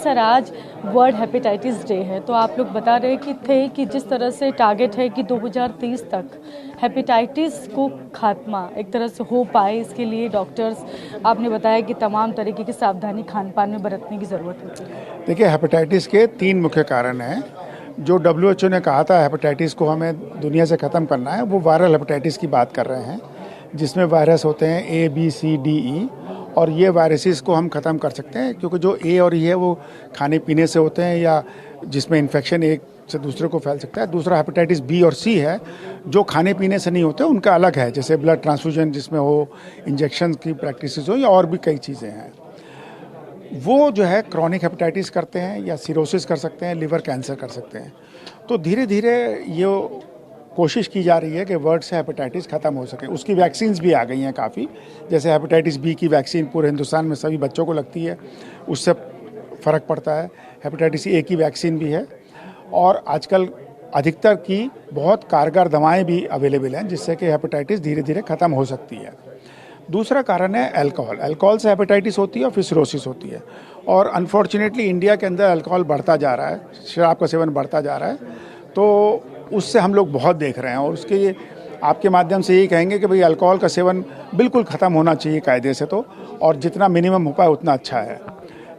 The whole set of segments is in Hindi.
सर आज वर्ल्ड हेपेटाइटिस डे है, तो आप लोग बता रहे कि जिस तरह से टारगेट है कि 2030 तक हेपेटाइटिस को खात्मा एक तरह से हो पाए, इसके लिए डॉक्टर्स आपने बताया कि तमाम तरीके की सावधानी खान पान में बरतने की ज़रूरत होती है। देखिए, हेपेटाइटिस के 3 मुख्य कारण हैं। जो WHO ने कहा था हेपेटाइटिस को हमें दुनिया से ख़त्म करना है, वो वायरल हेपेटाइटिस की बात कर रहे हैं, जिसमें वायरस होते हैं A, B, C, D, E, और ये वायरसेस को हम ख़त्म कर सकते हैं, क्योंकि जो A और E है वो खाने पीने से होते हैं या जिसमें इन्फेक्शन एक से दूसरे को फैल सकता है। दूसरा हेपेटाइटिस B और C है, जो खाने पीने से नहीं होते, उनका अलग है, जैसे ब्लड ट्रांसफ्यूजन जिसमें हो, इंजेक्शन की प्रैक्टिस हो, या और भी कई चीज़ें हैं। वो जो है क्रॉनिक हेपेटाइटिस करते हैं या सिरोसिस कर सकते हैं, लिवर कैंसर कर सकते हैं। तो धीरे धीरे ये कोशिश की जा रही है कि वर्ल्ड से हेपेटाइटिस ख़त्म हो सके। उसकी वैक्सीन्स भी आ गई हैं काफ़ी, जैसे हेपेटाइटिस B की वैक्सीन पूरे हिंदुस्तान में सभी बच्चों को लगती है, उससे फ़र्क पड़ता है। हेपेटाइटिस A की वैक्सीन भी है, और आजकल अधिकतर की बहुत कारगर दवाएं भी अवेलेबल हैं, जिससे कि हेपेटाइटिस धीरे धीरे ख़त्म हो सकती है। दूसरा कारण है अल्कोहल। अल्कोहल से हेपेटाइटिस होती है और फिर सिरोसिस होती है, और अनफॉर्चुनेटली इंडिया के अंदर अल्कोहल बढ़ता जा रहा है, शराब का सेवन बढ़ता जा रहा है, तो उससे हम लोग बहुत देख रहे हैं। और उसके लिए आपके माध्यम से यही कहेंगे कि भाई अल्कोहल का सेवन बिल्कुल ख़त्म होना चाहिए कायदे से, तो और जितना मिनिमम हो पाए उतना अच्छा है।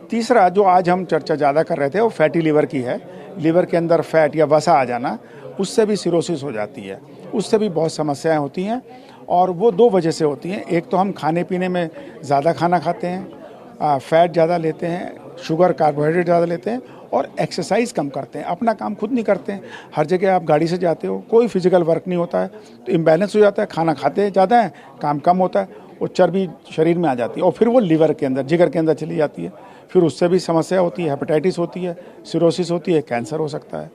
तीसरा जो आज हम चर्चा ज़्यादा कर रहे थे वो फैटी लिवर की है। लिवर के अंदर फैट या वसा आ जाना, उससे भी सिरोसिस हो जाती है, उससे भी बहुत समस्याएं होती हैं, और वो 2 वजह से होती हैं। एक तो हम खाने पीने में ज़्यादा खाना खाते हैं, फैट ज़्यादा लेते हैं, शुगर कार्बोहाइड्रेट ज़्यादा लेते हैं, और एक्सरसाइज कम करते हैं, अपना काम खुद नहीं करते हैं। हर जगह आप गाड़ी से जाते हो, कोई फिजिकल वर्क नहीं होता है, तो इम्बैलेंस हो जाता है। खाना खाते ज़्यादा है, काम कम होता है, वो चर्बी शरीर में आ जाती है, और फिर वो लिवर के अंदर, जिगर के अंदर चली जाती है, फिर उससे भी समस्या होती है, हेपेटाइटिस होती है, सिरोसिस होती है, कैंसर हो सकता है।